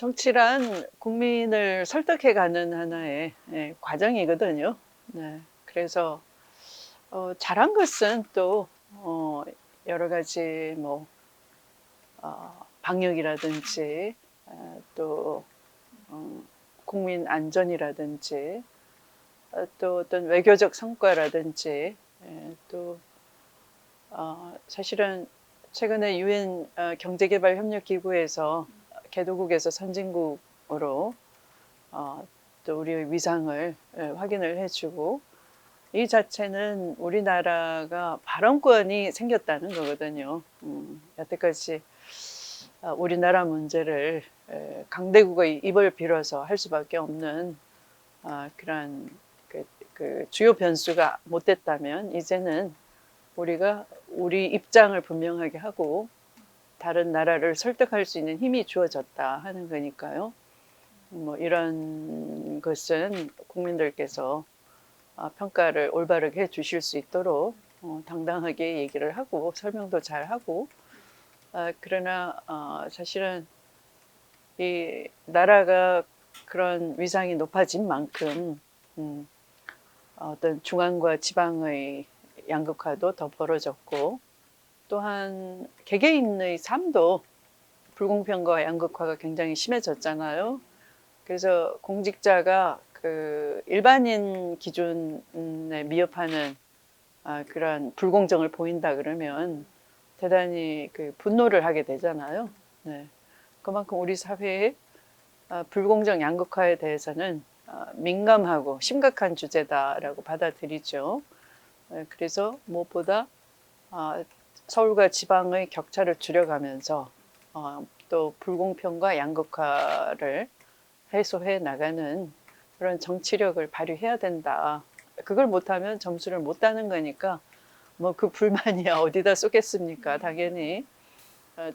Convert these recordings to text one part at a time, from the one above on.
정치란 국민을 설득해가는 하나의 과정이거든요. 네, 그래서 잘한 것은 또 여러 가지 뭐 방역이라든지 또 국민 안전이라든지 또 어떤 외교적 성과라든지 또 사실은 최근에 유엔 경제개발협력기구에서 개도국에서 선진국으로 또 우리의 위상을 확인을 해주고 이 자체는 우리나라가 발언권이 생겼다는 거거든요. 여태까지 우리나라 문제를 강대국의 입을 빌어서 할 수밖에 없는 그런 그 주요 변수가 못 됐다면 이제는 우리가 우리 입장을 분명하게 하고 다른 나라를 설득할 수 있는 힘이 주어졌다 하는 거니까요. 뭐 이런 것은 국민들께서 평가를 올바르게 해 주실 수 있도록 당당하게 얘기를 하고 설명도 잘 하고 그러나 사실은 이 나라가 그런 위상이 높아진 만큼 어떤 중앙과 지방의 양극화도 더 벌어졌고 또한 개개인의 삶도 불공평과 양극화가 굉장히 심해졌잖아요. 그래서 공직자가 그 일반인 기준에 미흡하는 그런 불공정을 보인다 그러면 대단히 그 분노를 하게 되잖아요. 네. 그만큼 우리 사회의 불공정 양극화에 대해서는 민감하고 심각한 주제다라고 받아들이죠. 그래서 무엇보다 서울과 지방의 격차를 줄여가면서 또 불공평과 양극화를 해소해 나가는 그런 정치력을 발휘해야 된다. 그걸 못하면 점수를 못 따는 거니까 뭐 그 불만이야 어디다 쏟겠습니까? 당연히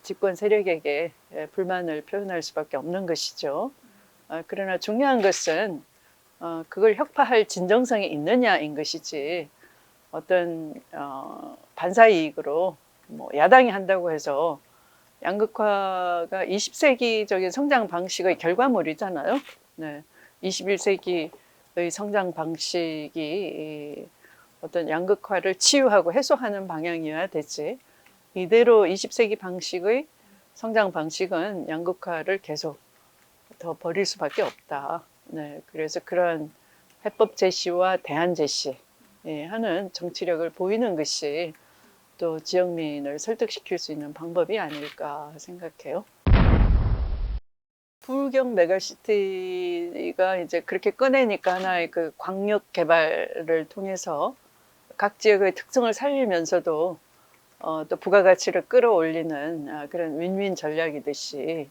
집권 세력에게 불만을 표현할 수밖에 없는 것이죠. 그러나 중요한 것은 그걸 혁파할 진정성이 있느냐인 것이지 어떤 반사이익으로 뭐 야당이 한다고 해서 양극화가 20세기적인 성장 방식의 결과물이잖아요. 네. 21세기의 성장 방식이 어떤 양극화를 치유하고 해소하는 방향이어야 되지. 이대로 20세기 방식의 성장 방식은 양극화를 계속 더 벌일 수밖에 없다. 네. 그래서 그런 해법 제시와 대안 제시 하는 정치력을 보이는 것이 또 지역민을 설득시킬 수 있는 방법이 아닐까 생각해요. 부경 메가시티가 이제 그렇게 꺼내니까 하나의 그 광역 개발을 통해서 각 지역의 특성을 살리면서도 또 부가가치를 끌어올리는 그런 윈윈 전략이듯이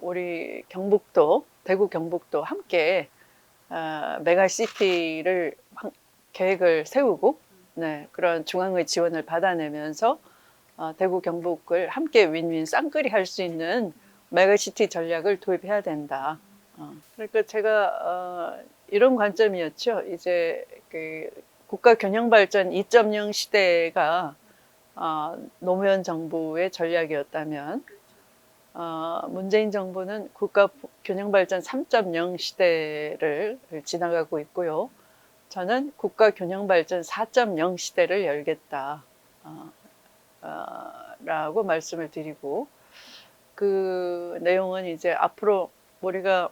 우리 경북도, 대구 경북도 함께 메가시티를 계획을 세우고 네, 그런 중앙의 지원을 받아내면서 대구 경북을 함께 윈윈 쌍끌이 할 수 있는 메가시티 전략을 도입해야 된다. 그러니까 제가 이런 관점이었죠. 이제 그 국가 균형 발전 2.0 시대가 노무현 정부의 전략이었다면 문재인 정부는 국가 균형 발전 3.0 시대를 지나가고 있고요. 저는 국가 균형 발전 4.0 시대를 열겠다 라고 말씀을 드리고 그 내용은 이제 앞으로 우리가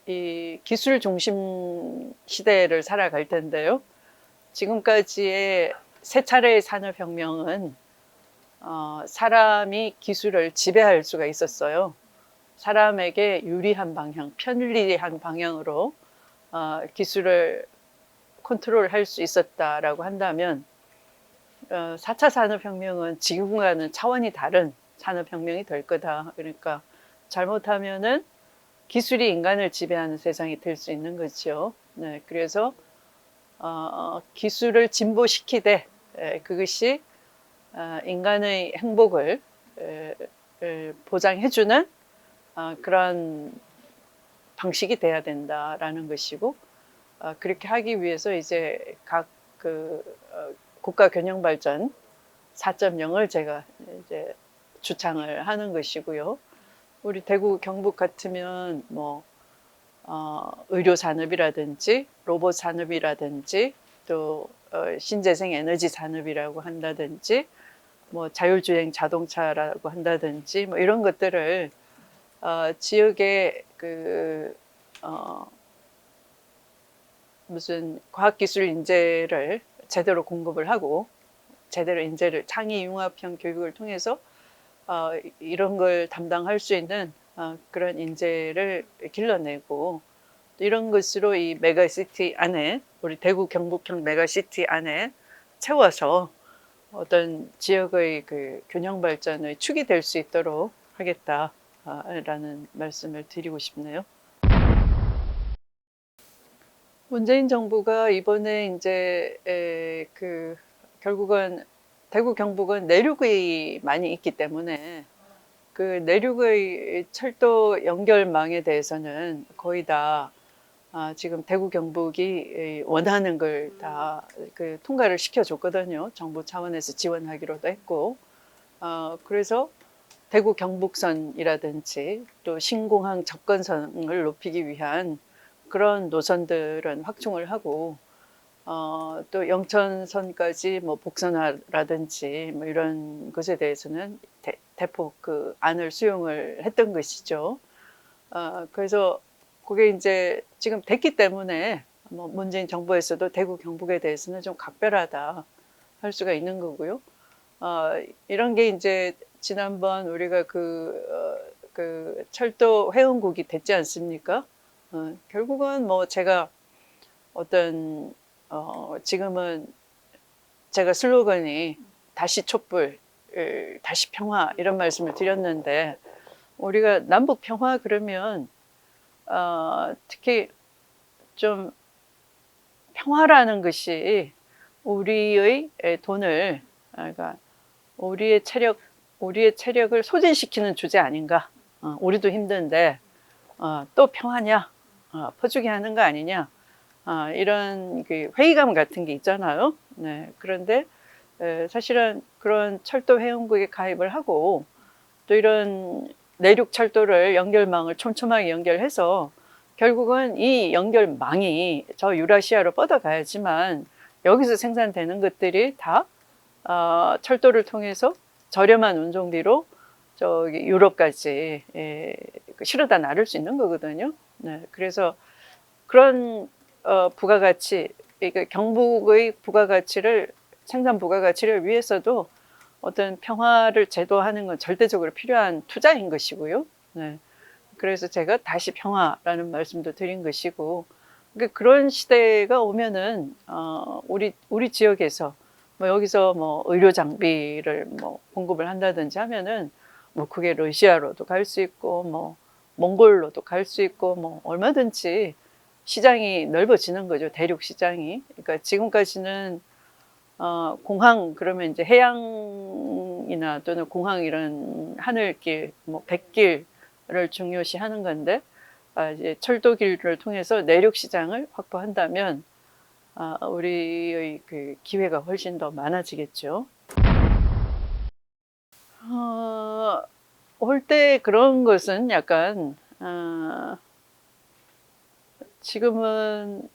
이 기술 중심 시대를 살아갈 텐데요. 지금까지의 세 차례의 산업혁명은 사람이 기술을 지배할 수가 있었어요. 사람에게 유리한 방향, 편리한 방향으로 기술을 컨트롤할 수 있었다라고 한다면 4차 산업혁명은 지금과는 차원이 다른 산업혁명이 될 거다. 그러니까 잘못하면은 기술이 인간을 지배하는 세상이 될 수 있는 거죠. 네, 그래서 기술을 진보시키되 그것이 인간의 행복을 보장해주는 그런 방식이 돼야 된다라는 것이고 그렇게 하기 위해서 이제 각 그 국가 균형 발전 4.0을 제가 이제 주창을 하는 것이고요. 우리 대구 경북 같으면 뭐 의료 산업이라든지 로봇 산업이라든지 또 신재생 에너지 산업이라고 한다든지 뭐 자율주행 자동차라고 한다든지 뭐 이런 것들을 지역의 그 무슨 과학기술 인재를 제대로 공급을 하고 제대로 인재를 창의 융합형 교육을 통해서 이런 걸 담당할 수 있는 그런 인재를 길러내고 또 이런 것으로 이 메가시티 안에 우리 대구 경북형 메가시티 안에 채워서 어떤 지역의 그 균형 발전의 축이 될 수 있도록 하겠다라는 말씀을 드리고 싶네요. 문재인 정부가 이번에 이제 그 결국은 대구 경북은 내륙이 많이 있기 때문에 그 내륙의 철도 연결망에 대해서는 거의 다 지금 대구 경북이 원하는 걸 다 그 통과를 시켜줬거든요. 정부 차원에서 지원하기로도 했고, 그래서 대구 경북선이라든지 또 신공항 접근성을 높이기 위한 그런 노선들은 확충을 하고, 또 영천선까지 뭐 복선화라든지 뭐 이런 것에 대해서는 대폭 그 안을 수용을 했던 것이죠. 그래서 그게 이제 지금 됐기 때문에 뭐 문재인 정부에서도 대구 경북에 대해서는 좀 각별하다 할 수가 있는 거고요. 이런 게 이제 지난번 우리가 그 철도 회원국이 됐지 않습니까? 결국은 뭐 제가 어떤 지금은 제가 슬로건이 다시 촛불, 다시 평화 이런 말씀을 드렸는데 우리가 남북 평화 그러면 특히 좀 평화라는 것이 우리의 돈을 그러니까 우리의 체력을 소진시키는 주제 아닌가? 우리도 힘든데 또 평화냐? 퍼주기 하는 거 아니냐? 이런 그 회의감 같은 게 있잖아요. 네, 그런데 사실은 그런 철도 회원국에 가입을 하고 또 이런 내륙 철도를 연결망을 촘촘하게 연결해서 결국은 이 연결망이 저 유라시아로 뻗어가야지만 여기서 생산되는 것들이 다 철도를 통해서 저렴한 운송비로 저기 유럽까지 실어다 나를 수 있는 거거든요. 네, 그래서 그런 부가가치, 그러니까 경북의 부가가치를 생산 부가가치를 위해서도 어떤 평화를 제도하는 건 절대적으로 필요한 투자인 것이고요. 네. 그래서 제가 다시 평화라는 말씀도 드린 것이고, 그러니까 그런 시대가 오면은 우리 지역에서 뭐 여기서 뭐 의료 장비를 뭐 공급을 한다든지 하면은 뭐 그게 러시아로도 갈 수 있고 뭐 몽골로도 갈 수 있고 뭐 얼마든지 시장이 넓어지는 거죠. 대륙 시장이. 그러니까 지금까지는 공항 그러면 이제 해양이나 또는 공항 이런 하늘길, 뭐 백길을 중요시하는 건데 이제 철도길을 통해서 내륙 시장을 확보한다면 우리의 그 기회가 훨씬 더 많아지겠죠. 올 때 그런 것은 약간 지금은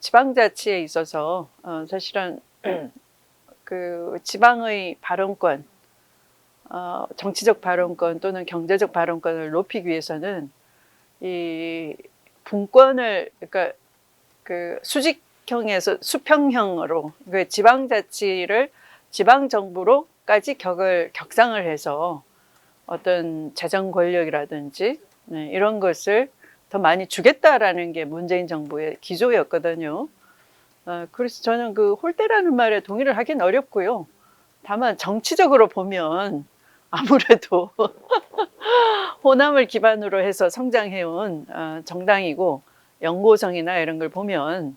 지방자치에 있어서 사실은 그 지방의 발언권, 정치적 발언권 또는 경제적 발언권을 높이기 위해서는 이 분권을 그러니까 그 수직형에서 수평형으로 그 지방자치를 지방정부로까지 격상을 해서 어떤 재정 권력이라든지 이런 것을 더 많이 주겠다라는 게 문재인 정부의 기조였거든요. 그래서 저는 그 홀대라는 말에 동의를 하긴 어렵고요. 다만 정치적으로 보면 아무래도 호남을 기반으로 해서 성장해온 정당이고 연고성이나 이런 걸 보면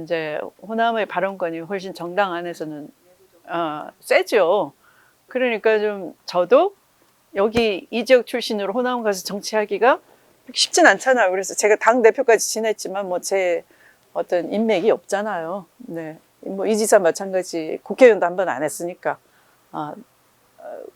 이제 호남의 발언권이 훨씬 정당 안에서는 세죠. 그러니까 좀 저도 여기 이 지역 출신으로 호남 가서 정치하기가 쉽진 않잖아요. 그래서 제가 당 대표까지 지냈지만 뭐 제 어떤 인맥이 없잖아요. 네, 뭐 이지사 마찬가지 국회의원도 한 번 안 했으니까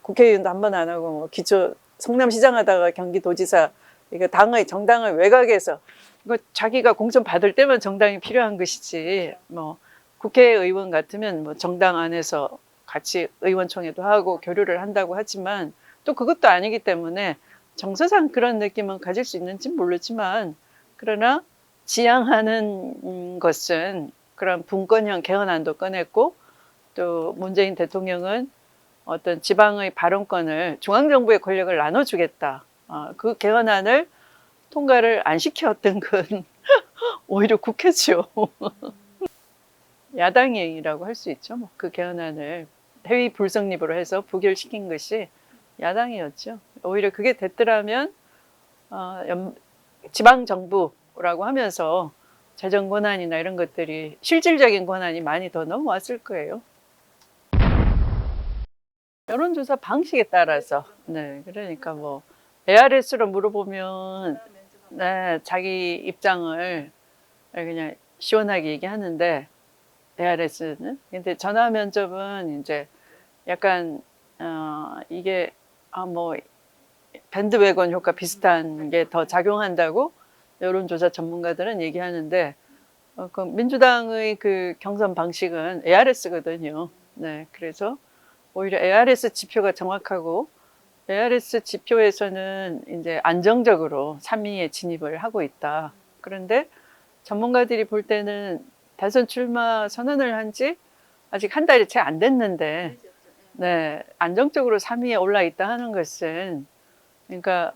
국회의원도 한 번 안 하고 뭐 기초 성남시장 하다가 경기도지사, 이거 정당의 외곽에서 이거 자기가 공천 받을 때만 정당이 필요한 것이지, 뭐 국회의원 같으면 뭐 정당 안에서 같이 의원총회도 하고 교류를 한다고 하지만 또 그것도 아니기 때문에 정서상 그런 느낌은 가질 수 있는지 모르지만, 그러나 지향하는 것은 그런 분권형 개헌안도 꺼냈고, 또 문재인 대통령은 어떤 지방의 발언권을 중앙정부의 권력을 나눠주겠다. 그 개헌안을 통과를 안 시켰던 건 오히려 국회죠. 야당이라고 할 수 있죠. 그 개헌안을 회의 불성립으로 해서 부결시킨 것이 야당이었죠. 오히려 그게 됐더라면 지방 정부라고 하면서 재정 권한이나 이런 것들이 실질적인 권한이 많이 더 넘어왔을 거예요. 여론조사 방식에 따라서, 네, 그러니까 뭐 ARS로 물어보면 네, 자기 입장을 그냥 시원하게 얘기하는데, ARS는 근데 전화 면접은 이제 약간 이게 뭐 밴드웨건 효과 비슷한 게 더 작용한다고 여론조사 전문가들은 얘기하는데, 그 민주당의 그 경선 방식은 ARS거든요. 네, 그래서 오히려 ARS 지표가 정확하고, ARS 지표에서는 이제 안정적으로 3위에 진입을 하고 있다. 그런데 전문가들이 볼 때는 대선 출마 선언을 한 지 아직 한 달이 채 안 됐는데, 네, 안정적으로 3위에 올라 있다 하는 것은, 그러니까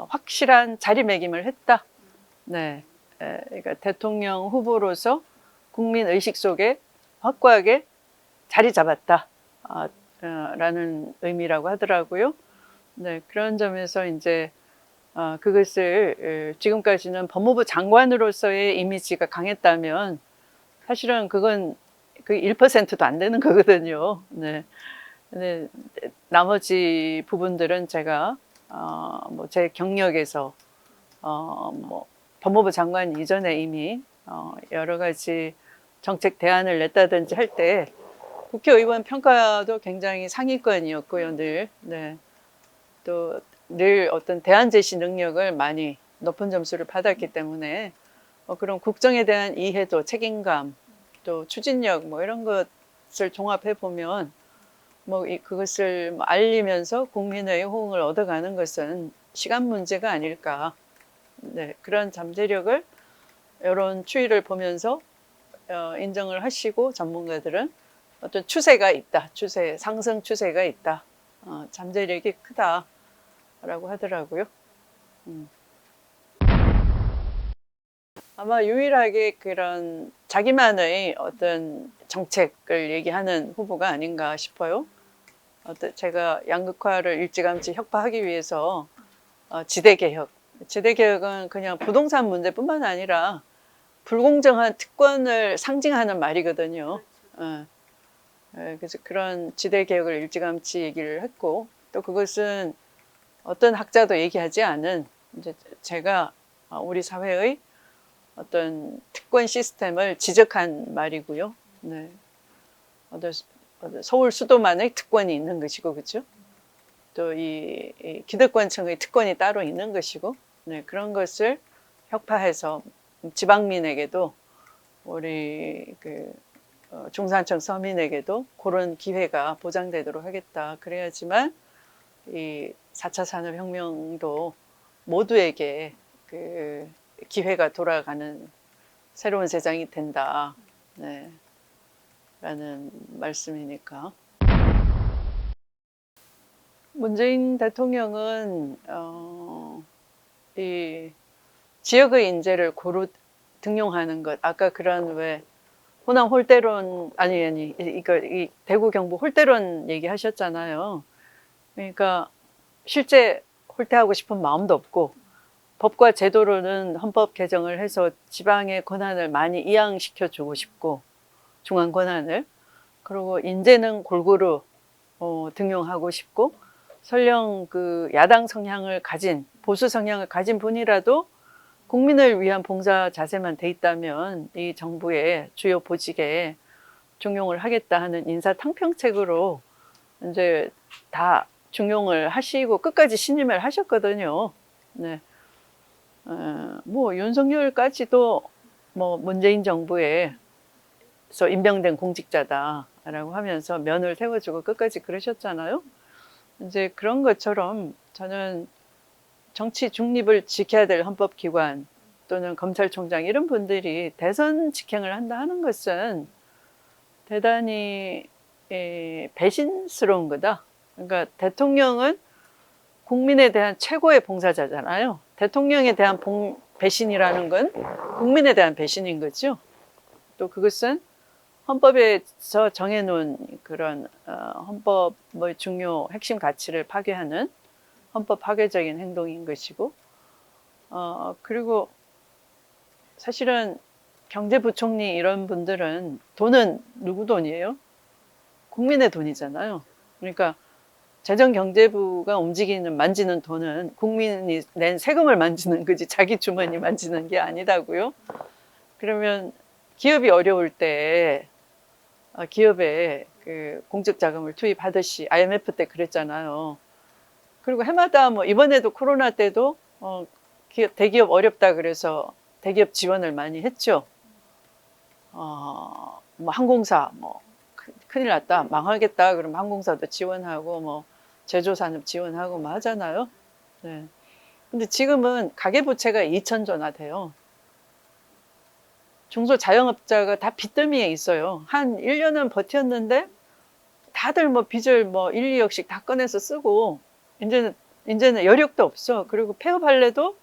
확실한 자리매김을 했다. 네, 그러니까 대통령 후보로서 국민 의식 속에 확고하게 자리 잡았다. 라는 의미라고 하더라고요. 네, 그런 점에서 이제 그것을 지금까지는 법무부 장관으로서의 이미지가 강했다면 사실은 그건 그 1%도 안 되는 거거든요. 네. 근데 나머지 부분들은 제가 뭐 제 경력에서 뭐 법무부 장관 이전에 이미 여러 가지 정책 대안을 냈다든지 할 때 국회의원 평가도 굉장히 상위권이었고요, 늘. 네. 또 늘 어떤 대안 제시 능력을 많이 높은 점수를 받았기 때문에 그런 국정에 대한 이해도, 책임감, 또 추진력 뭐 이런 것을 종합해 보면 뭐 그것을 알리면서 국민의 호응을 얻어가는 것은 시간 문제가 아닐까. 네, 그런 잠재력을 여론 추이를 보면서 인정을 하시고, 전문가들은 어떤 추세가 있다, 상승 추세가 있다, 잠재력이 크다라고 하더라고요. 아마 유일하게 그런 자기만의 어떤 정책을 얘기하는 후보가 아닌가 싶어요. 제가 양극화를 일찌감치 혁파하기 위해서 지대개혁은 그냥 부동산 문제뿐만 아니라 불공정한 특권을 상징하는 말이거든요. 그래서 그런 지대개혁을 일찌감치 얘기를 했고, 또 그것은 어떤 학자도 얘기하지 않은, 이제 제가 우리 사회의 어떤 특권 시스템을 지적한 말이고요. 네. 서울 수도만의 특권이 있는 것이고, 그렇죠? 또 이 기득권층의 특권이 따로 있는 것이고, 네, 그런 것을 혁파해서 지방민에게도, 우리 중산층 서민에게도 그런 기회가 보장되도록 하겠다. 그래야지만 이 4차 산업혁명도 모두에게 그 기회가 돌아가는 새로운 세상이 된다. 네. 라는 말씀이니까. 문재인 대통령은 이 지역의 인재를 고루 등용하는 것, 아까 그런 왜 호남 홀대론, 이 대구 경북 홀대론 얘기하셨잖아요. 그러니까 실제 홀대하고 싶은 마음도 없고, 법과 제도로는 헌법 개정을 해서 지방의 권한을 많이 이양시켜 주고 싶고, 중앙 권한을, 그리고 인재는 골고루 등용하고 싶고, 설령 그 야당 성향을 가진, 보수 성향을 가진 분이라도 국민을 위한 봉사 자세만 돼 있다면 이 정부의 주요 보직에 중용을 하겠다 하는 인사 탕평책으로 이제 다 중용을 하시고 끝까지 신임을 하셨거든요. 네. 뭐 윤석열까지도 뭐 문재인 정부에서 임명된 공직자다라고 하면서 면을 세워주고 끝까지 그러셨잖아요. 이제 그런 것처럼 저는 정치 중립을 지켜야 될 헌법기관 또는 검찰총장 이런 분들이 대선 직행을 한다 하는 것은 대단히 배신스러운 거다. 그러니까 대통령은 국민에 대한 최고의 봉사자잖아요. 대통령에 대한 배신이라는 건 국민에 대한 배신인 거죠. 또 그것은 헌법에서 정해놓은 그런 헌법의 중요 핵심 가치를 파괴하는 헌법 파괴적인 행동인 것이고, 그리고 사실은 경제부총리 이런 분들은 돈은 누구 돈이에요? 국민의 돈이잖아요. 그러니까 재정경제부가 만지는 돈은 국민이 낸 세금을 만지는 거지 자기 주머니 만지는 게 아니다고요. 그러면 기업이 어려울 때 기업에 그 공적 자금을 투입하듯이 IMF 때 그랬잖아요. 그리고 해마다 뭐 이번에도 코로나 때도 대기업 어렵다 그래서 대기업 지원을 많이 했죠. 뭐 항공사 뭐 큰일 났다 망하겠다 그러면 항공사도 지원하고 뭐 제조산업 지원하고 뭐 하잖아요. 네. 근데 지금은 가계부채가 2,000조나 돼요. 중소자영업자가 다 빚더미에 있어요. 한 1년은 버텼는데 다들 뭐 빚을 뭐 1, 2억씩 다 꺼내서 쓰고 이제는 여력도 없어. 그리고 폐업할래도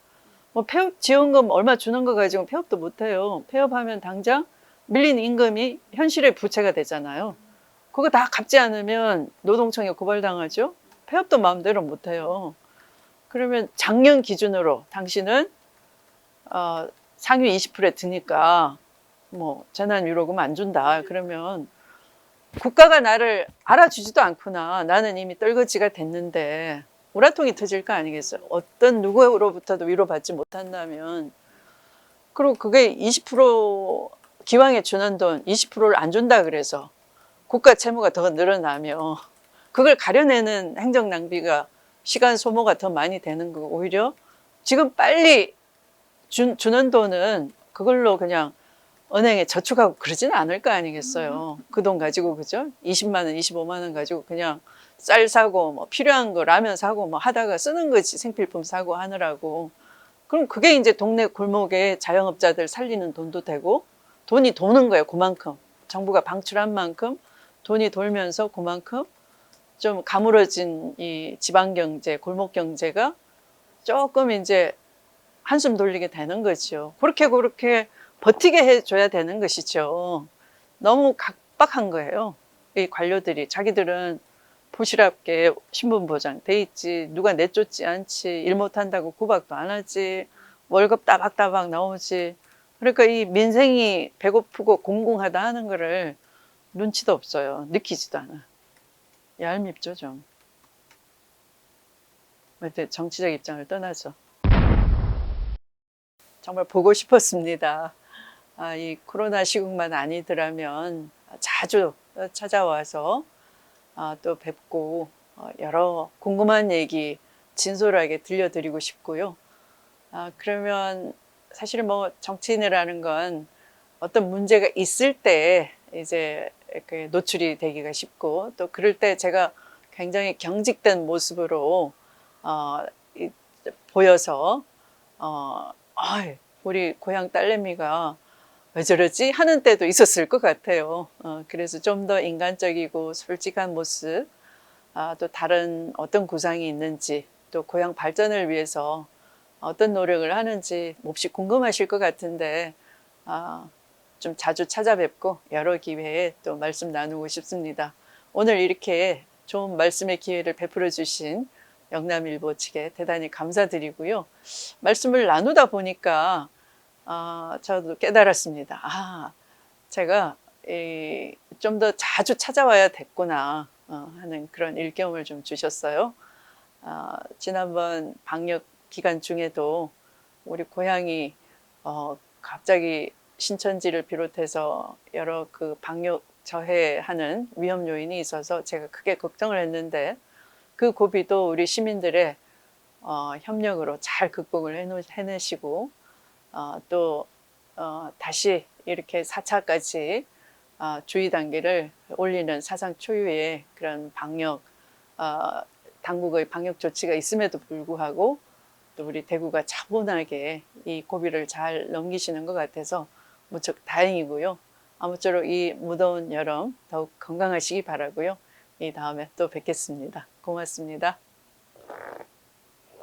뭐 폐업 지원금 얼마 주는 거 가지고 폐업도 못 해요. 폐업하면 당장 밀린 임금이 현실의 부채가 되잖아요. 그거 다 갚지 않으면 노동청에 고발당하죠. 폐업도 마음대로 못 해요. 그러면 작년 기준으로 당신은 상위 20%에 드니까 뭐 재난위로금 안 준다. 그러면 국가가 나를 알아주지도 않구나. 나는 이미 떨거지가 됐는데 우라통이 터질 거 아니겠어요. 어떤 누구로부터도 위로받지 못한다면. 그리고 그게 20% 기왕에 주는 돈 20%를 안 준다 그래서 국가 채무가 더 늘어나며 그걸 가려내는 행정 낭비가 시간 소모가 더 많이 되는 거고 오히려 지금 빨리 주는 돈은 그걸로 그냥 은행에 저축하고 그러지는 않을 거 아니겠어요. 그 돈 가지고 그죠? 20만 원, 25만 원 가지고 그냥 쌀 사고 뭐 필요한 거 라면 사고 뭐 하다가 쓰는 거지 생필품 사고 하느라고. 그럼 그게 이제 동네 골목에 자영업자들 살리는 돈도 되고 돈이 도는 거예요. 그만큼 정부가 방출한 만큼 돈이 돌면서 그만큼 좀 가물어진 이 지방 경제, 골목 경제가 조금 이제 한숨 돌리게 되는 거죠. 그렇게 버티게 해줘야 되는 것이죠. 너무 각박한 거예요. 이 관료들이 자기들은 부실하게 신분보장 돼 있지 누가 내쫓지 않지 일 못한다고 구박도 안 하지 월급 따박따박 나오지 그러니까 이 민생이 배고프고 공공하다 하는 거를 눈치도 없어요. 느끼지도 않아. 얄밉죠 좀. 정치적 입장을 떠나서 정말 보고 싶었습니다. 이 코로나 시국만 아니더라면 자주 찾아와서 또 뵙고 여러 궁금한 얘기 진솔하게 들려드리고 싶고요. 그러면 사실 뭐 정치인이라는 건 어떤 문제가 있을 때 이제 이렇게 노출이 되기가 쉽고 또 그럴 때 제가 굉장히 경직된 모습으로 보여서 우리 고향 딸내미가 왜 저러지 하는 때도 있었을 것 같아요. 그래서 좀 더 인간적이고 솔직한 모습, 또 다른 어떤 구상이 있는지, 또 고향 발전을 위해서 어떤 노력을 하는지 몹시 궁금하실 것 같은데 좀 자주 찾아뵙고 여러 기회에 또 말씀 나누고 싶습니다. 오늘 이렇게 좋은 말씀의 기회를 베풀어 주신 영남일보 측에 대단히 감사드리고요. 말씀을 나누다 보니까 저도 깨달았습니다. 제가 좀 더 자주 찾아와야 됐구나 하는 그런 일감을 좀 주셨어요. 지난번 방역 기간 중에도 우리 고향이 갑자기 신천지를 비롯해서 여러 그 방역 저해하는 위험 요인이 있어서 제가 크게 걱정을 했는데 그 고비도 우리 시민들의 협력으로 잘 극복을 해내시고 또 다시 이렇게 4차까지 주의 단계를 올리는 사상 초유의 그런 방역 당국의 방역 조치가 있음에도 불구하고 또 우리 대구가 차분하게 이 고비를 잘 넘기시는 것 같아서 무척 다행이고요. 아무쪼록 이 무더운 여름 더욱 건강하시기 바라고요. 이 다음에 또 뵙겠습니다. 고맙습니다.